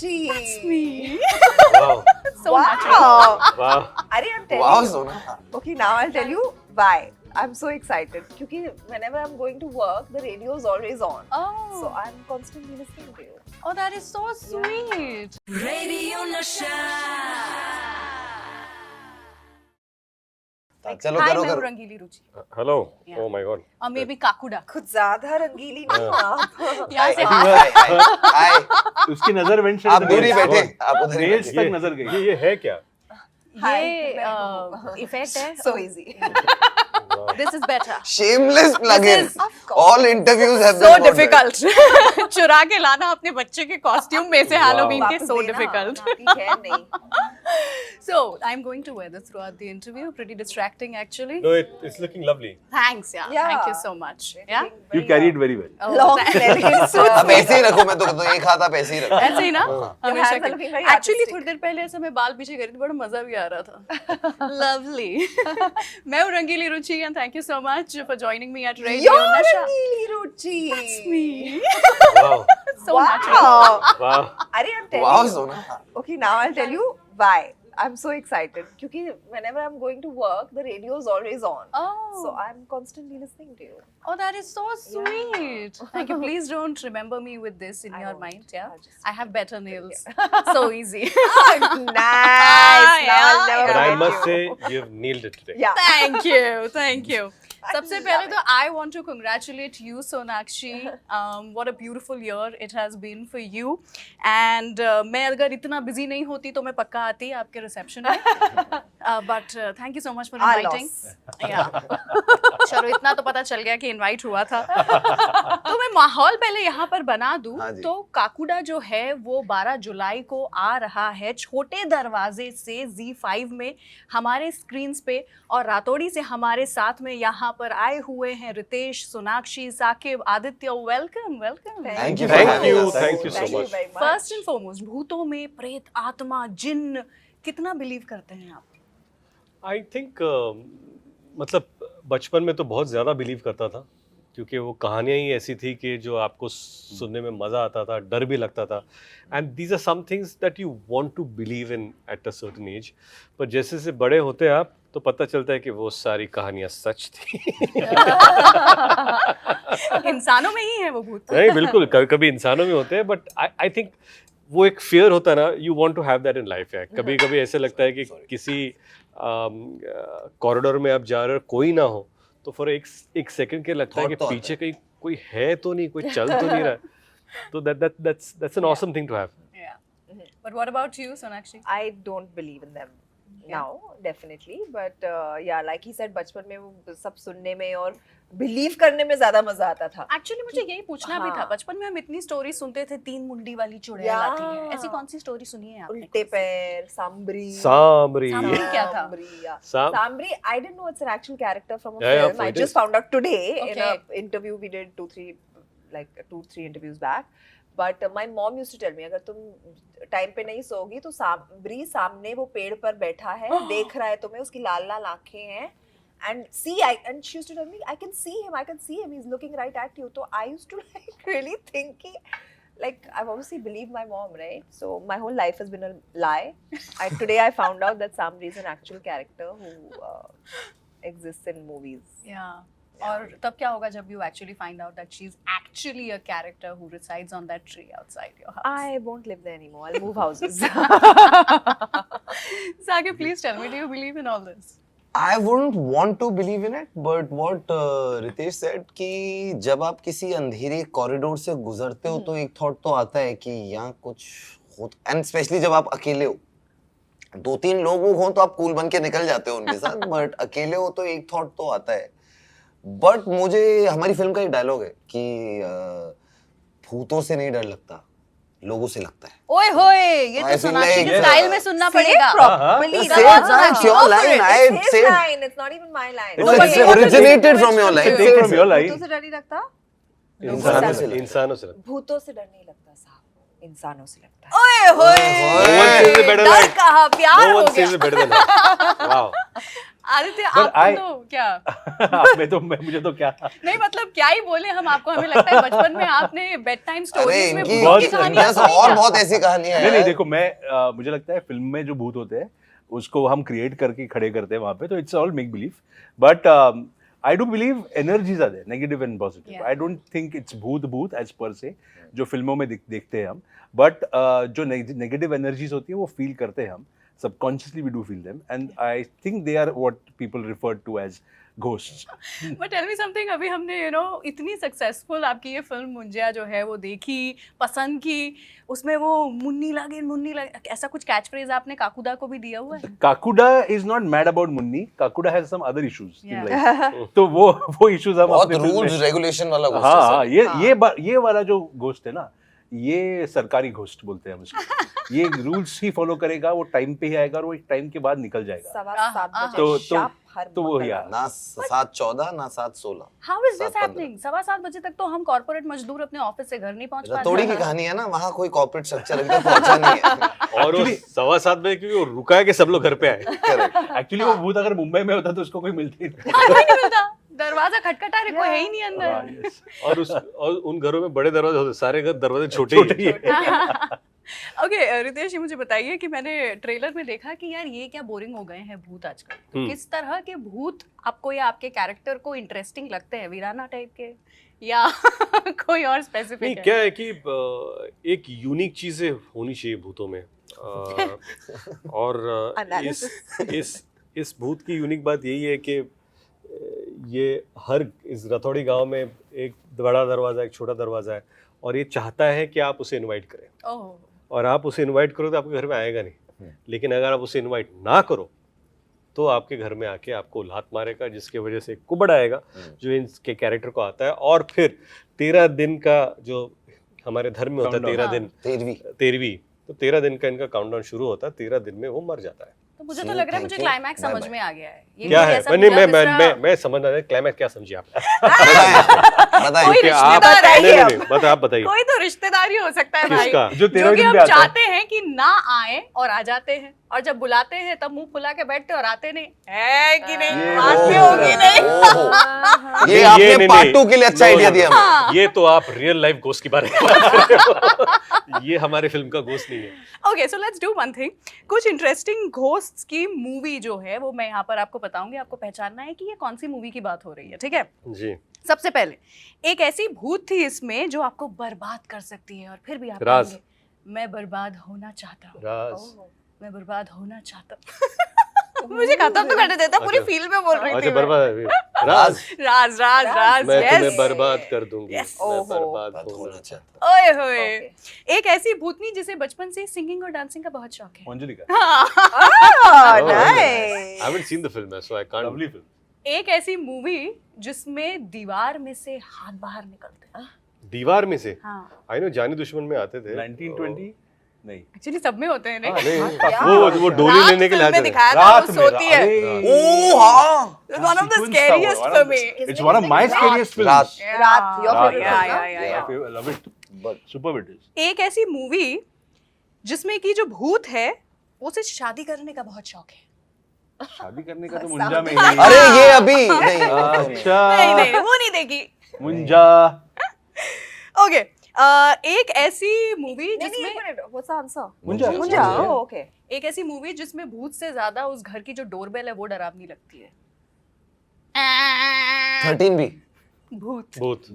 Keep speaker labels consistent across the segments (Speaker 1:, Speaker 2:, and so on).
Speaker 1: Ruchi.
Speaker 2: That's me.
Speaker 3: Wow.
Speaker 2: So
Speaker 1: Wow.
Speaker 2: natural.
Speaker 3: Wow.
Speaker 1: Arey, I'm telling
Speaker 4: Wow,
Speaker 1: you.
Speaker 4: Sona.
Speaker 1: Okay, now I'll tell you why. I'm so excited. Because whenever I'm going to work, the radio is always on.
Speaker 2: Oh.
Speaker 1: So I'm constantly listening to you.
Speaker 2: Oh, that is so sweet.
Speaker 5: Radio Nasha.
Speaker 4: चलो
Speaker 2: Hi,
Speaker 4: करो
Speaker 2: मैं हूँ
Speaker 4: करो
Speaker 2: रंगीली रुचि.
Speaker 3: Hello.
Speaker 2: Yeah.
Speaker 3: Oh my God.
Speaker 2: और may be काकुडा.
Speaker 1: कुछ ज्यादा रंगीली नहीं हो आप.
Speaker 2: यहाँ से
Speaker 4: हाय हाय
Speaker 6: उसकी नजर वेंट से
Speaker 4: आप दूर ही बैठे आप उधर ही
Speaker 6: नेल्स
Speaker 4: बैठे
Speaker 6: तक नजर गई।
Speaker 3: ये है क्या?
Speaker 2: ये इफेक्ट है.
Speaker 1: So easy.
Speaker 2: This is better.
Speaker 4: shameless plug-in
Speaker 2: This is-
Speaker 4: all interviews have
Speaker 2: So
Speaker 4: been about that.
Speaker 2: difficult. चुरा के लाना अपने बच्चे के कॉस्ट्यूम में से हैलोवीन के.
Speaker 1: वापस
Speaker 2: So
Speaker 1: देना,
Speaker 2: difficult.
Speaker 1: ठीक है नहीं.
Speaker 2: So I'm going to wear this throughout the interview. Pretty distracting actually.
Speaker 3: No, it's looking lovely.
Speaker 2: Thanks, yeah.
Speaker 1: Yeah.
Speaker 2: Thank you so much. Yeah.
Speaker 6: You carried very well.
Speaker 2: Oh,
Speaker 1: Long elegant suits.
Speaker 4: अब ऐसे ही रखो मैं तो एक हाथ आप ऐसे ही रखो
Speaker 2: ऐसे ही ना हमेशा
Speaker 1: hands are looking very
Speaker 2: actually
Speaker 1: artistic.
Speaker 2: थोड़ी देर पहले ऐसे मैं बाल पीछे करी थी बड़ा मजा भी आ रहा था. Lovely. मैं हूँ रंगीली रुचि and thank you so much for joining me at Radio
Speaker 1: You're
Speaker 2: Nasha.
Speaker 1: Rangili Ruchi.
Speaker 2: That's me.
Speaker 3: Wow.
Speaker 2: So natural.
Speaker 1: Wow.
Speaker 3: Wow.
Speaker 1: Arey, I'm telling
Speaker 4: wow
Speaker 1: you.
Speaker 4: Sona
Speaker 1: Okay, now I'll tell you why. I'm so excited. Because whenever I'm going to work, the radio is always on.
Speaker 2: Oh.
Speaker 1: So I'm constantly listening to you.
Speaker 2: Oh, that is so sweet. Thank you. Please don't remember me with this in
Speaker 1: I
Speaker 2: your
Speaker 1: won't.
Speaker 2: mind. Yeah.
Speaker 1: I'll just-
Speaker 2: I have better nails. So easy.
Speaker 1: Nice. Now I'll never
Speaker 3: But I
Speaker 1: forget
Speaker 3: must
Speaker 1: you.
Speaker 3: say, you've nailed it today.
Speaker 1: Yeah.
Speaker 2: Thank you. Thank you. सबसे
Speaker 1: love
Speaker 2: पहले
Speaker 1: it.
Speaker 2: तो I want to congratulate you, Sonakshi. What a beautiful year it has been for you. And मैं अगर इतना busy नहीं होती तो मैं पक्का आती आपके reception में. But thank you so much for
Speaker 1: Our
Speaker 2: inviting.
Speaker 1: loss.
Speaker 2: Yeah. चलो इतना तो पता चल गया कि invite हुआ था. तो मैं माहौल पहले यहाँ पर बना दूँ.
Speaker 4: हाँ जी।
Speaker 2: तो काकुडा जो है वो 12 जुलाई को आ रहा है छोटे दरवाजे से Z5 में हमारे स्क्रीन्स पे. और रातोड़ी से हमारे साथ में यहाँ पर आए हुए हैं Ritesh, Sonakshi, Saqib, Aditya. Welcome welcome.
Speaker 4: Thank you for
Speaker 3: Thank
Speaker 4: having
Speaker 3: you.
Speaker 4: us.
Speaker 3: Thank you so
Speaker 1: Thank you
Speaker 3: much.
Speaker 1: very much.
Speaker 2: First and foremost भूतों में प्रेत, आत्मा, जिन्न कितना बिलीव करते हैं आप?
Speaker 3: I think मतलब बचपन में तो बहुत ज़्यादा बिलीव करता था क्योंकि वो कहानियाँ ही ऐसी थी कि जो आपको सुनने में मज़ा आता था, डर भी लगता था. And these are some things that you want to believe in at a certain age. पर जैसे जैसे बड़े होते हैं आप तो पता चलता है कि वो सारी कहानियाँ सच थी.
Speaker 2: इंसानों में ही है वो भूत.
Speaker 3: नहीं बिल्कुल कभी कभी इंसानों में होते हैं बट आई थिंक वो एक फियर होता है ना. You want to have that in life. है कभी कभी ऐसे लगता है कि किसी कॉरिडोर में आप जा रहे हो कोई ना हो तो फॉर एक सेकंड के लगता है कि
Speaker 4: Thought तो आता
Speaker 3: पीछे कहीं कोई है तो नहीं, कोई चल तो नहीं रहा. तो that's an awesome thing to have.
Speaker 2: Yeah. But what about you, Sonakshi?
Speaker 1: I don't believe in them now, definitely. But yeah, like he said, बचपन में वो सब सुनने में और बिलीव करने में ज्यादा मजा आता था.
Speaker 2: एक्चुअली मुझे यही पूछना भी था.
Speaker 1: हाँ.
Speaker 2: बचपन में हम इतनी स्टोरी सुनते थे, 3 मुंडी वाली चुड़ैल
Speaker 1: Yeah.
Speaker 2: आती है. ऐसी कौन सी स्टोरी सुनी है आपने?
Speaker 1: उल्टे पैर, सांबरी.
Speaker 3: सांबरी.
Speaker 2: सांबरी क्या था?
Speaker 1: Sambri, yeah.
Speaker 3: Sam-
Speaker 1: Sambri, I didn't know it's an actual character from a
Speaker 3: Yeah,
Speaker 1: film. I
Speaker 3: it
Speaker 1: just
Speaker 3: is.
Speaker 1: found out today in
Speaker 2: Okay.
Speaker 1: an interview we did 2-3 interviews back. But my mom used to tell me, अगर तुम time पे नहीं सोगी तो सांबरी सामने वो पेड़ पर बैठा है, देख रहा है तुम्हें, उसकी लाल लाल आंखें हैं. And and she used to tell me, I can see him, he's looking right at you. So I used to like really think, like I've obviously believed my mom, right? So my whole life has been a lie. Today I found out that Sambri is an actual character who exists in movies.
Speaker 2: Yeah. और तब क्या होगा जब you actually find out that she's actually a character who resides on that tree outside your house?
Speaker 1: I won't live there anymore. I'll move houses.
Speaker 2: Sakib, please tell me, do you believe in all this?
Speaker 4: I wouldn't want to believe in it, but what Ritesh said कि जब आप किसी अंधेरे corridor से गुजरते हो तो एक थॉट तो आता है कि यहाँ कुछ हो. एंड स्पेशली जब आप अकेले हो, 2-3 लोग हो तो आप कूल बन के निकल जाते हो उनके साथ, बट अकेले हो तो एक थॉट तो आता है. बट मुझे हमारी फिल्म का एक डायलॉग है कि भूतों से नहीं डर लगता, लोगों से लगता है.
Speaker 2: ओए होए, ये
Speaker 4: I
Speaker 2: तो
Speaker 4: feel
Speaker 2: सोनाक्षी
Speaker 4: like,
Speaker 2: के स्टाइल में सुनना पड़ेगा.
Speaker 1: properly.
Speaker 4: Say it, it's your line. I
Speaker 1: It's his
Speaker 4: said
Speaker 1: line. It's not even my line.
Speaker 4: it's originated from your line.
Speaker 6: Take from your line.
Speaker 1: भूतों से डर नहीं लगता?
Speaker 3: इंसानों से लगता.
Speaker 1: भूतों से डर नहीं लगता साहब, इंसानों से लगता है.
Speaker 2: ओए होए,
Speaker 3: No one says it better
Speaker 2: डर
Speaker 3: than
Speaker 2: कहा, प्यार
Speaker 3: No
Speaker 2: हो
Speaker 3: one says
Speaker 2: गया.
Speaker 3: it better than that. Wow.
Speaker 2: Aditya
Speaker 6: But
Speaker 2: आप
Speaker 6: I-
Speaker 2: तो क्या
Speaker 6: मुझे तो क्या
Speaker 2: नहीं मतलब क्या ही बोले हम आपको, हमें लगता है बचपन में आपने बेड टाइम
Speaker 4: अरे
Speaker 2: स्टोरीज में
Speaker 4: इनकी
Speaker 2: भूत की
Speaker 6: बहुत-
Speaker 2: कहानियां
Speaker 4: इनके
Speaker 2: सुनी
Speaker 4: और
Speaker 2: क्या?
Speaker 4: बहुत ऐसी कहानियां
Speaker 6: नहीं
Speaker 4: हैं
Speaker 6: देखो मुझे लगता है फिल्म में जो भूत होते हैं उसको हम क्रिएट करके खड़े करते हैं वहां पे, तो it's all make believe, but I do believe energies are there, negative and positive.
Speaker 2: Yeah.
Speaker 6: I don't think it's भूत एज पर से जो फिल्मों में देखते हैं हम, बट जो नेगेटिव एनर्जीज होती है वो फील करते हैं हम subconsciously. We do feel them, and I think they are what people refer to as ghosts.
Speaker 2: But tell me something, अभी हमने इतनी सक्सेसफुल आपकी ये फिल्म मुंजिया जो है वो देखी, पसंद की, उसमें वो मुन्नी लागे ऐसा कुछ कैच फ्रेज आपने काकुदा को भी दिया हुआ है?
Speaker 6: Kakuda is not mad about Munni. Kakuda has some other issues in
Speaker 2: Yeah.
Speaker 6: life. तो वो issues हम
Speaker 4: बहुत
Speaker 6: अपने film
Speaker 4: रूल्स
Speaker 6: में,
Speaker 4: रेगुलेशन वाला
Speaker 6: हाँ
Speaker 4: घोस्ट
Speaker 6: हाँ,
Speaker 4: है
Speaker 6: ये वाला जो घोस्ट है ना, ये सरकारी घोस्ट बोलते हैं हम इसको. ये रूल्स ही फॉलो करेगा, वो टाइम पे ही आएगा और वो एक टाइम के बाद निकल जाएगा.
Speaker 1: 7:15 बजे
Speaker 6: तो-
Speaker 1: शार्प हर
Speaker 6: तो वो
Speaker 1: मंगलवार।
Speaker 6: यार
Speaker 4: ना 7:14 ना 7:16
Speaker 2: हाउ इज दिस
Speaker 4: 7:15
Speaker 2: हैपनिंग? 7:15 बजे तक तो हम कॉर्पोरेट मजदूर अपने ऑफिस से घर नहीं पहुंच पाते.
Speaker 4: रतौड़ी की कहानी है ना, वहाँ कोई कॉर्पोरेट स्ट्रक्चर एकदम पहुंचा नहीं है.
Speaker 3: और वो 7:15 बजे क्योंकि वो रुका है कि सब लोग घर पे आए.
Speaker 4: Correct.
Speaker 6: एक्चुअली वो भूत अगर मुंबई में होता तो उसको कोई मिलता ही नहीं.
Speaker 2: कोई नहीं मिलता, दरवाजा खटखटा रहे, कोई है ही नहीं
Speaker 6: हाँ,
Speaker 2: अंदर.
Speaker 6: yes.
Speaker 3: और उन घरों में बड़े दरवाजे होते, सारे घर दरवाजे छोटे ही हैं.
Speaker 2: ओके रितेश, ये मुझे बताइए कि मैंने ट्रेलर में देखा कि यार ये क्या बोरिंग हो गए हैं भूत आजकल. तो किस तरह के भूत आपको या आपके कैरेक्टर को इंटरेस्टिंग लगते हैं? वीराना टाइप के या कोई और
Speaker 3: नहीं,
Speaker 2: स्पेसिफिक है?
Speaker 3: क्या है कि एक यूनिक चीजें होनी चाहिए भूतों में. और इस भूत की यूनिक बात यही है कि ये इस रथौड़ी गांव में एक बड़ा दरवाजा, एक छोटा दरवाजा है, और ये चाहता है कि आप उसे इनवाइट करें.
Speaker 2: ओह,
Speaker 3: और आप उसे इनवाइट करो तो आपके घर में आएगा नहीं. लेकिन अगर आप उसे इनवाइट ना करो तो आपके घर में आके आपको लात मारेगा, जिसकी वजह से कुबड़ आएगा जो इनके कैरेक्टर को आता है. और फिर 13 दिन का जो हमारे धर्म में होता है, 13 दिन, 13वीं, तो 13 दिन का इनका काउंटडाउन शुरू होता है. 13 दिन में वो मर जाता है.
Speaker 2: तो मुझे तो लग रहा है मुझे क्लाइमैक्स समझ में आ गया है. ये
Speaker 3: क्या
Speaker 2: कोई
Speaker 3: है?
Speaker 2: ऐसा
Speaker 3: नहीं,
Speaker 2: मिला
Speaker 3: मैं समझ रहा हूं क्लाइमैक्स क्या समझी आप.
Speaker 4: बताएं
Speaker 2: कोई
Speaker 3: कि आप
Speaker 2: रिश्तेदार है
Speaker 3: नहीं
Speaker 2: ये
Speaker 3: नहीं नहीं, आप बताइए.
Speaker 2: कोई तो रिश्तेदार ही हो सकता है भाई,
Speaker 3: किसका?
Speaker 6: जो 13
Speaker 2: जो कि
Speaker 6: दिन
Speaker 2: हम
Speaker 6: पे आता है.
Speaker 2: चाहते हैं कि ना आए और आ जाते हैं, और जब बुलाते हैं तब मुंह फुला के बैठते और आते नहीं है कि नहीं,
Speaker 6: ये
Speaker 2: बात भी
Speaker 6: ओहो,
Speaker 2: होगी नहीं.
Speaker 4: ये
Speaker 3: नहीं,
Speaker 4: आपने
Speaker 3: नहीं,
Speaker 4: पार्ट
Speaker 3: नहीं.
Speaker 4: 2 के लिए अच्छा
Speaker 3: No,
Speaker 4: आइडिया
Speaker 3: no,
Speaker 4: दिया
Speaker 3: no.
Speaker 4: हमें.
Speaker 3: ये तो आप रियल लाइफ गोस्ट की बारे में बात कर रहे हो. ये हमारे फिल्म का गोस्ट नहीं है.
Speaker 2: Okay, so let's do one thing. कुछ इंटरेस्टिंग घोस्ट्स की मूवी जो है वो मैं यहाँ पर आपको बताऊंगी. आपको पहचानना है कि ये कौन सी मूवी की बात हो रही है, ठीक है?
Speaker 3: जी.
Speaker 2: सबसे पहले एक ऐसी भूत थी इसमें जो आपको बर्बाद कर सकती है, और फिर भी आप
Speaker 3: राज.
Speaker 2: कहेंगे, मैं बर्बाद होना चाहता हूँ,
Speaker 3: राज.
Speaker 2: मैं बर्बाद होना चाहता हूँ. मुझे खत्म तो करने देता, पूरी
Speaker 3: अच्छा.
Speaker 2: फील्ड में बोल रही थी
Speaker 3: अच्छा,
Speaker 2: मैं.
Speaker 3: बर्बाद. राज.
Speaker 2: राज राज राज
Speaker 3: मैं तुम्हें
Speaker 2: यस.
Speaker 3: बर्बाद कर दूंगी.
Speaker 2: Yes.
Speaker 3: मैं
Speaker 1: ओहो.
Speaker 3: बर्बाद
Speaker 4: होना
Speaker 3: होना
Speaker 4: चाहता.
Speaker 2: ओए होए.
Speaker 1: Okay.
Speaker 2: एक ऐसी भूतनी जिसे बचपन से सिंगिंग और डांसिंग का बहुत शौक है.
Speaker 6: अंजलि का
Speaker 1: Oh,
Speaker 3: Oh,
Speaker 1: nice.
Speaker 3: I haven't seen the film, so I can't.
Speaker 6: Lovely film.
Speaker 2: एक ऐसी मूवी जिसमें दीवार में से हाथ बाहर निकलते हैं.
Speaker 3: दीवार में से.
Speaker 2: हाँ,
Speaker 3: आई नो जानी दुश्मन में आते थे.
Speaker 6: 1920 नहीं.
Speaker 2: एक्चुअली सब में होते हैं
Speaker 3: हाँ,
Speaker 2: नहीं.
Speaker 3: नहीं, वो डोली
Speaker 2: रात
Speaker 3: लेने के लिए
Speaker 2: फिल्म में
Speaker 3: आते थे.
Speaker 2: दिखाया था, वो सोती है.
Speaker 4: ओ हाँ,
Speaker 2: One of the scariest for me.
Speaker 6: It's one of my scariest films.
Speaker 4: रात.
Speaker 1: रात, your favorite
Speaker 2: Yeah,
Speaker 1: film,
Speaker 2: yeah, yeah, yeah.
Speaker 6: I love it. But superb it is.
Speaker 2: एक ऐसी मूवी जिसमें की जो भूत है उसे शादी करने का बहुत शौक है.
Speaker 6: शादी करने का तो मुंजा में ही.
Speaker 4: अरे ये अभी नहीं.
Speaker 6: अच्छा.
Speaker 2: नहीं नहीं, वो नहीं देखी.
Speaker 6: मुंजा.
Speaker 2: ओके, एक ऐसी मूवी
Speaker 1: नहीं, नहीं,
Speaker 2: जिसमें
Speaker 1: एक minute, what's the answer?
Speaker 6: Munjya.
Speaker 1: Munjya, oh, okay.
Speaker 2: एक ऐसी मूवी जिसमें भूत से ज्यादा उस घर की जो डोरबेल है वो डरावनी लगती है.
Speaker 4: 13 भी.
Speaker 2: भूत.
Speaker 3: भूत.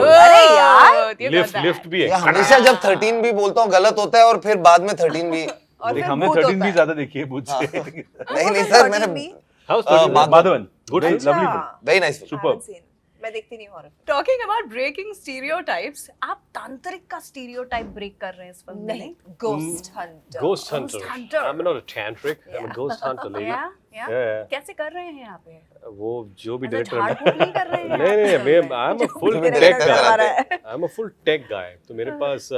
Speaker 1: अरे यार,
Speaker 2: ये
Speaker 3: लिफ्ट
Speaker 2: गंदा है.
Speaker 3: लिफ्ट भी
Speaker 4: ये
Speaker 3: है.
Speaker 4: हमेशा जब 13 भी बोलता हूँ गलत होता है और फिर बाद में 13 भी.
Speaker 1: और
Speaker 6: देख
Speaker 1: फिर
Speaker 6: हमने
Speaker 1: भूत
Speaker 6: 13
Speaker 1: होता
Speaker 6: भी
Speaker 1: है.
Speaker 6: ज्यादा देखी है भूत से.
Speaker 4: नहीं नहीं सर, मैंने
Speaker 3: How was 13?
Speaker 6: Madhavan.
Speaker 3: Good film.
Speaker 6: Lovely film.
Speaker 4: Very nice.
Speaker 1: I
Speaker 6: Superb.
Speaker 1: haven't seen. मैं देखती नहीं horror.
Speaker 2: Talking about breaking stereotypes, आप तांत्रिक का स्टीरियोटाइप ब्रेक कर रहे हैं इस फिल्म में.
Speaker 1: नहीं, Ghost Hunter.
Speaker 3: Ghost Hunter.
Speaker 2: Hunter.
Speaker 3: I'm not a tantric. I'm a ghost hunter lady.
Speaker 2: या
Speaker 3: Yeah.
Speaker 2: कैसे कर रहे हैं यहाँ पे?
Speaker 3: वो जो भी
Speaker 2: मतलब
Speaker 3: डायरेक्टर
Speaker 2: झाड़ फूक नहीं कर रहे हैं
Speaker 3: नहीं नहीं
Speaker 2: यहाँ पे?
Speaker 3: मैं I'm a full
Speaker 4: भी
Speaker 3: tech
Speaker 4: director
Speaker 3: guy.
Speaker 4: करा रहे हैं.
Speaker 3: I'm a full tech guy. तो मेरे पास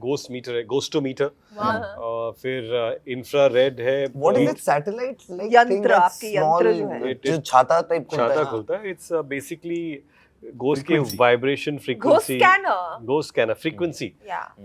Speaker 3: ghost meter है, ghostometer,
Speaker 2: वाह.
Speaker 3: और फिर infrared है.
Speaker 4: What is it? Satellite like
Speaker 1: यंत्र,
Speaker 4: thing that's
Speaker 1: आपके यंत्र
Speaker 4: small,
Speaker 1: जो है.
Speaker 3: It-
Speaker 4: जो छाता टाइप खुलता
Speaker 3: छाता
Speaker 4: है.
Speaker 3: खुलता है. It's basically घोस्ट के
Speaker 6: Frequency.
Speaker 3: Vibration
Speaker 1: Ghost
Speaker 3: frequency,
Speaker 1: scanner.
Speaker 3: Ghost scanner frequency
Speaker 1: Yeah.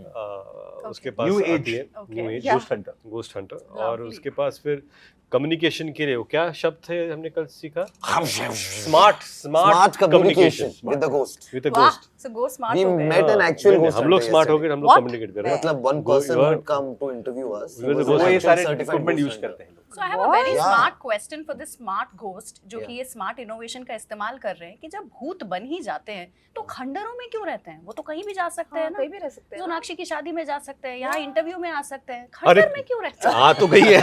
Speaker 3: उसके पास
Speaker 6: New
Speaker 3: आती
Speaker 6: age.
Speaker 3: है, new
Speaker 2: Okay.
Speaker 3: Age,
Speaker 1: Yeah.
Speaker 6: Ghost Hunter.
Speaker 3: Ghost hunter, और
Speaker 2: Lovely.
Speaker 3: उसके पास फिर कम्युनिकेशन के लिए वो क्या शब्द थे हमने कल सीखा, smart
Speaker 4: Smart communication with the ghost.
Speaker 3: With a
Speaker 2: वाह,
Speaker 3: ghost.
Speaker 2: so go smart
Speaker 4: We
Speaker 2: हो गए।
Speaker 4: met an actual
Speaker 3: नहीं,
Speaker 4: ghost
Speaker 3: हम लोग
Speaker 4: hunter
Speaker 3: स्मार्ट हो
Speaker 4: yesterday.
Speaker 3: गए, हम लोग
Speaker 2: What?
Speaker 3: कम्युनिकेट कर रहे हैं।
Speaker 4: मतलब one
Speaker 3: Go-
Speaker 4: person
Speaker 3: you are-
Speaker 4: would come to interview us.
Speaker 3: You were the
Speaker 4: He was
Speaker 3: ghost
Speaker 4: an
Speaker 6: वो ये
Speaker 4: actual
Speaker 6: सारे
Speaker 4: certified
Speaker 6: equipment
Speaker 4: ghost
Speaker 6: use
Speaker 4: hunter.
Speaker 6: करते हैं लोग।
Speaker 2: So I have a very
Speaker 4: Yeah.
Speaker 2: smart question for this smart ghost जो कि
Speaker 4: Yeah.
Speaker 2: ये smart innovation का इस्तेमाल कर रहे हैं कि जब भूत बन ही जाते हैं तो खंडरों में क्यों रहते हैं? वो तो कहीं भी जा सकते हैं
Speaker 1: हाँ,
Speaker 2: ना,
Speaker 1: कहीं भी रह सकते हैं।
Speaker 2: सोनाक्षी की शादी में जा सकते हैं, यहाँ इंटरव्यू में आ सकते हैं,
Speaker 3: अरे,
Speaker 2: खंडर में क्यों रहते हैं?
Speaker 3: आ तो गई है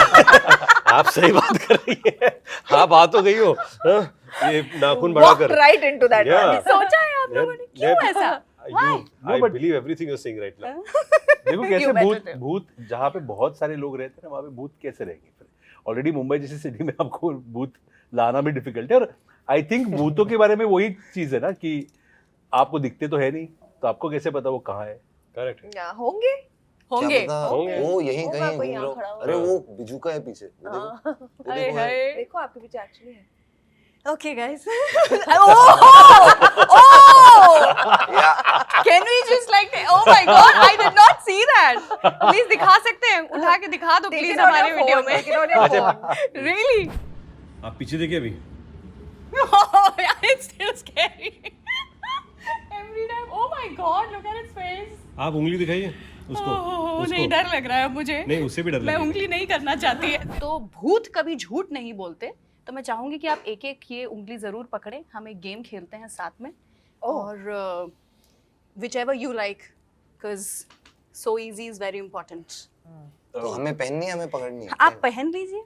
Speaker 3: आप सही बात कर रही है, आप आ तो गई हो, हाँ? ये नाखून
Speaker 1: Walk
Speaker 3: बढ़ाकर
Speaker 1: right into that
Speaker 3: Yeah.
Speaker 1: one.
Speaker 2: सोचा है आप लोगों ने क्यों ऐसा?
Speaker 3: I
Speaker 6: but-
Speaker 3: believe everything you're saying right now.
Speaker 6: देखो कैसे
Speaker 2: You better
Speaker 6: भूत
Speaker 2: do.
Speaker 6: भूत जहाँ पे बहुत सारे लोग रहते हैं ना, वहाँ पे भूत कैसे रहेंगे फिर? ऑलरेडी मुंबई जैसी सिटी में आपको भूत लाना भी डिफिकल्ट है, और आई थिंक भूतों के बारे में वही चीज है ना कि आपको दिखते तो है नहीं, तो आपको कैसे पता वो कहाँ है?
Speaker 3: Correct.
Speaker 1: Yeah, होंगे।
Speaker 2: होंगे।
Speaker 4: क्या पता,
Speaker 3: होंगे।
Speaker 4: वो यहीं
Speaker 1: होगा,
Speaker 4: कहीं
Speaker 1: कोई
Speaker 4: घूम
Speaker 1: यहाँ
Speaker 4: रहा हो।
Speaker 1: खड़ा होगा।
Speaker 4: अरे वो बिजू का है पीछे, वो देखो,
Speaker 1: हाँ।
Speaker 4: वो
Speaker 2: अरे
Speaker 4: देखो है।
Speaker 2: हाय।
Speaker 1: देखो आपके पीछे एक्चुअली है।
Speaker 2: Okay guys.
Speaker 4: Yeah.
Speaker 2: Can we just like, oh my god, I did not see that. Please दिखा सकते हैं, उठा के दिखा दो
Speaker 1: Take
Speaker 2: प्लीज
Speaker 1: it on
Speaker 2: हमारे
Speaker 1: your
Speaker 2: वीडियो
Speaker 1: phone,
Speaker 2: में।
Speaker 1: take it on your phone.
Speaker 2: Really?
Speaker 3: आप पीछे देखिए अभी,
Speaker 2: Oh, yeah, it's still scary. Every time. Oh my god, look at its face.
Speaker 3: आप उंगली दिखाइए उसको,
Speaker 2: Oh, नहीं डर लग रहा है मुझे।
Speaker 3: नहीं उससे भी डर
Speaker 2: मैं
Speaker 3: लगेगा।
Speaker 2: उंगली नहीं करना चाहती है। तो भूत कभी झूठ नहीं बोलते, तो मैं चाहूंगी कि आप एक एक ये उंगली जरूर पकड़ें, हम एक गेम खेलते हैं साथ में, और which ever you like, because so easy is very important.
Speaker 4: तो हमें पहननी है, हमें पकड़नी है।
Speaker 2: आप पहन लीजिए।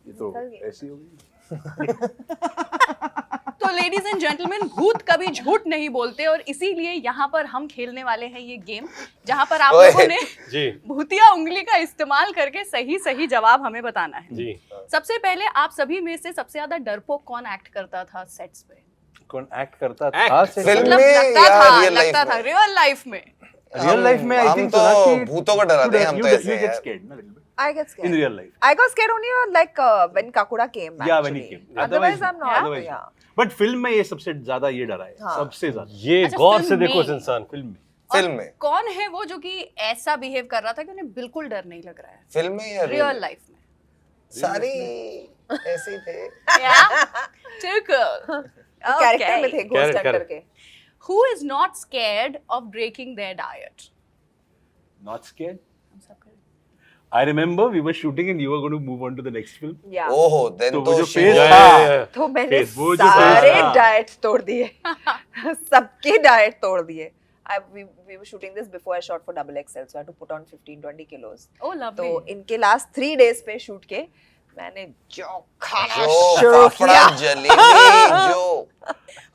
Speaker 6: ये तो
Speaker 1: निकल गई।
Speaker 6: ऐसी होगी।
Speaker 2: तो लेडीज एंड जेंटलमैन, भूत कभी झूठ नहीं बोलते, और इसीलिए यहाँ पर हम खेलने वाले हैं ये गेम, जहाँ पर आप
Speaker 4: ओए।
Speaker 2: लोगों ने
Speaker 3: जी
Speaker 2: भूतिया उंगली का इस्तेमाल करके सही सही जवाब हमें बताना है।
Speaker 3: जी,
Speaker 2: सबसे पहले आप सभी में से सबसे ज्यादा डरपोक कौन एक्ट करता था सेट्स पे?
Speaker 6: कौन एक्ट करता
Speaker 3: Act.
Speaker 6: था? से
Speaker 4: Film
Speaker 2: मतलब
Speaker 4: में
Speaker 2: लगता
Speaker 4: या
Speaker 2: था,
Speaker 4: real life
Speaker 2: लगता था
Speaker 4: में?
Speaker 2: रियल लाइफ में।
Speaker 6: रियल लाइफ में आई
Speaker 4: हम
Speaker 6: थिंक
Speaker 4: तो भूतों को डराते हैं, हम तो ऐसे
Speaker 6: you
Speaker 4: हैं
Speaker 6: get
Speaker 4: यार।
Speaker 6: scared ना little bit.
Speaker 1: I get scared.
Speaker 6: In real life.
Speaker 1: I got scared only like when Kakura came.
Speaker 6: Yeah, when he
Speaker 1: actually.
Speaker 6: came.
Speaker 1: Otherwise, I'm not.
Speaker 6: Otherwise
Speaker 1: Yeah.
Speaker 6: But film में ये सबसे ज्यादा ये डरा है,
Speaker 1: हाँ।
Speaker 6: सबसे ज्यादा
Speaker 3: ये
Speaker 2: अच्छा,
Speaker 3: गौर
Speaker 2: film
Speaker 3: से देखो इस
Speaker 2: में।
Speaker 3: इंसान,
Speaker 6: फिल्म में।
Speaker 4: फिल्म में,
Speaker 2: कौन है वो जो कि ऐसा बिहेव कर रहा था कि उन्हें बिल्कुल डर नहीं लग रहा है
Speaker 4: फिल्म में या
Speaker 2: रियल लाइफ में?
Speaker 4: सारी ऐसे ही थे।
Speaker 2: Typical.
Speaker 1: कैरेक्टर में थे
Speaker 3: Correct,
Speaker 1: घोस्ट हंटर
Speaker 3: correct.
Speaker 1: के।
Speaker 2: Who is not scared of breaking their diet?
Speaker 6: Not scared. I remember we were shooting and you were going to move on to the next film.
Speaker 1: Yeah.
Speaker 4: ओहो, then
Speaker 6: तो
Speaker 4: तो
Speaker 6: वो जो
Speaker 4: she
Speaker 6: face
Speaker 4: was-
Speaker 6: था,
Speaker 1: तो मैंने
Speaker 6: Face, वो जो
Speaker 1: सारे
Speaker 6: face था।
Speaker 1: डाइट्स तोड़ दिए सबके डाइट तोड़ दिए we were shooting this before I shot for XXL, so I had to put on 15-20 kilos.
Speaker 2: Oh, lovely.
Speaker 1: तो इनके लास्ट 3 days पे शूट के मैंने जो खाना
Speaker 4: जो
Speaker 1: शुरू
Speaker 4: फाफड़ा
Speaker 1: किया
Speaker 4: जलेबी जो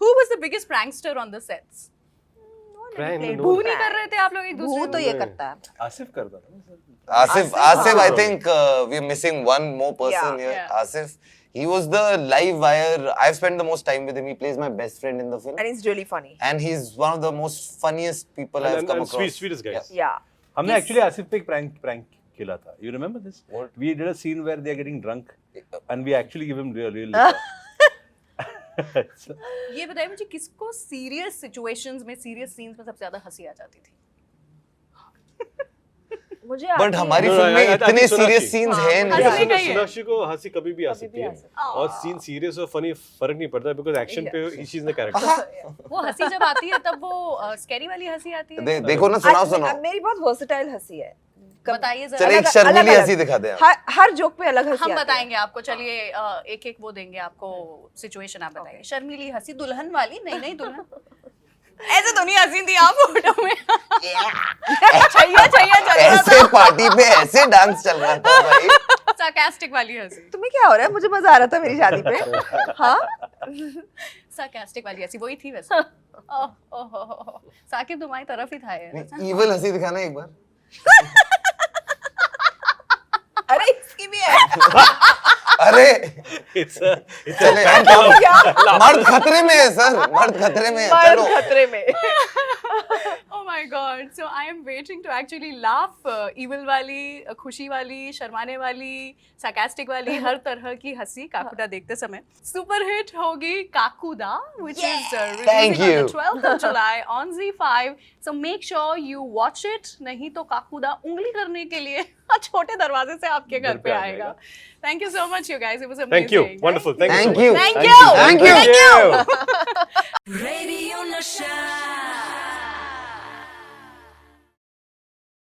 Speaker 2: Who was the biggest prankster on the sets?
Speaker 3: Prank, no.
Speaker 2: भू नहीं कर रहे थे आप लोग एक दूसरे
Speaker 1: भू
Speaker 2: को?
Speaker 1: तो ये करता है
Speaker 6: आसिफ करता था ना sir.
Speaker 4: Asif, I think we are missing one more person
Speaker 1: Yeah.
Speaker 4: here.
Speaker 2: Yeah.
Speaker 4: Asif, he was the live wire. I've spent the most time with him. He plays my best friend in the film,
Speaker 1: and it's really funny.
Speaker 4: and he's one of the most funniest people I've come across.
Speaker 3: sweetest guys.
Speaker 1: Yeah.
Speaker 6: हमने
Speaker 2: Yes.
Speaker 6: Actually Asif पे एक prank खेला था. You remember this?
Speaker 4: What?
Speaker 6: We did a scene where they are getting drunk and we actually give him real So,
Speaker 2: ये बताइए मुझे, किसको serious situations में, सीरियस सीन्स में सबसे ज्यादा हंसी आ जाती थी?
Speaker 1: मुझे
Speaker 4: But
Speaker 1: आती है।
Speaker 4: हमारी
Speaker 3: No,
Speaker 4: फिल्म में
Speaker 3: I think
Speaker 4: इतने
Speaker 3: सोनाक्षी।
Speaker 4: serious scenes
Speaker 1: हाँ,
Speaker 4: हैं
Speaker 2: हंसी
Speaker 4: नहीं.
Speaker 2: का ही है।
Speaker 3: सोनाक्षी को हंसी कभी भी आ सकती
Speaker 1: भी आ
Speaker 3: है,
Speaker 1: सकती
Speaker 3: और सीन सीरियस और फनी फर्क नहीं पड़ता, बिकॉज एक्शन पे शी इज द कैरेक्टर।
Speaker 2: वो हंसी जब आती है तब वो स्कैरी वाली हंसी आती है?
Speaker 4: देखो ना, सुनाओ.
Speaker 1: मेरी बहुत वर्सेटाइल हंसी है।
Speaker 2: बताइए जरा।
Speaker 4: चले एक
Speaker 1: अलग-
Speaker 4: शर्मीली
Speaker 1: अलग-
Speaker 4: हंसी दिखा दे.
Speaker 1: हर जोक पे अलग हंसी
Speaker 2: हम
Speaker 1: आती है।
Speaker 2: बताएंगे आपको, चलिए एक एक वो देंगे आपको सिचुएशन, आप बताइए। शर्मीली हंसी, दुल्हन वाली? नहीं दुल्हन ऐसे तो नहीं हंसी थी आप फोटो में। छैया छैया चल रहा
Speaker 4: ऐसे पार्टी पे ऐसे डांस चल रहा था भाई.
Speaker 2: था, sarcastic वाली हंसी,
Speaker 1: तुम्हें क्या हो रहा है? मुझे मजा आ रहा था मेरी शादी पे। हाँ
Speaker 2: sarcastic वाली हंसी वही थी वैसे। ओह साकिब तुम्हारी तरफ ही था ये।
Speaker 4: Evil हंसी दिखाना एक बार.
Speaker 1: अरे इसकी भी है।
Speaker 4: अरे
Speaker 3: इट्स
Speaker 4: चले मर्द खतरे में है सर, मर्द खतरे में है.
Speaker 1: मर्द
Speaker 4: चलो
Speaker 1: खतरे में।
Speaker 2: Oh my God. So I am waiting to actually laugh. Evil वाली, खुशी वाली, शर्माने वाली, sarcastic वाली, हर तरह की हंसी काकुदा देखते समय. Super hit होगी Kakuda, which is
Speaker 4: Thank
Speaker 2: releasing on
Speaker 4: you.
Speaker 2: the 12th of July on Z5. So make sure you watch it. नहीं तो काकुदा उंगली करने के लिए छोटे दरवाजे से आपके घर पे आएगा. Thank you so much, you guys. It was amazing.
Speaker 3: Thank you. Wonderful. Thank you.
Speaker 4: Thank
Speaker 3: so much.
Speaker 4: you.
Speaker 2: Thank you.
Speaker 4: Thank you.
Speaker 2: Thank you.
Speaker 5: Radio Nasha.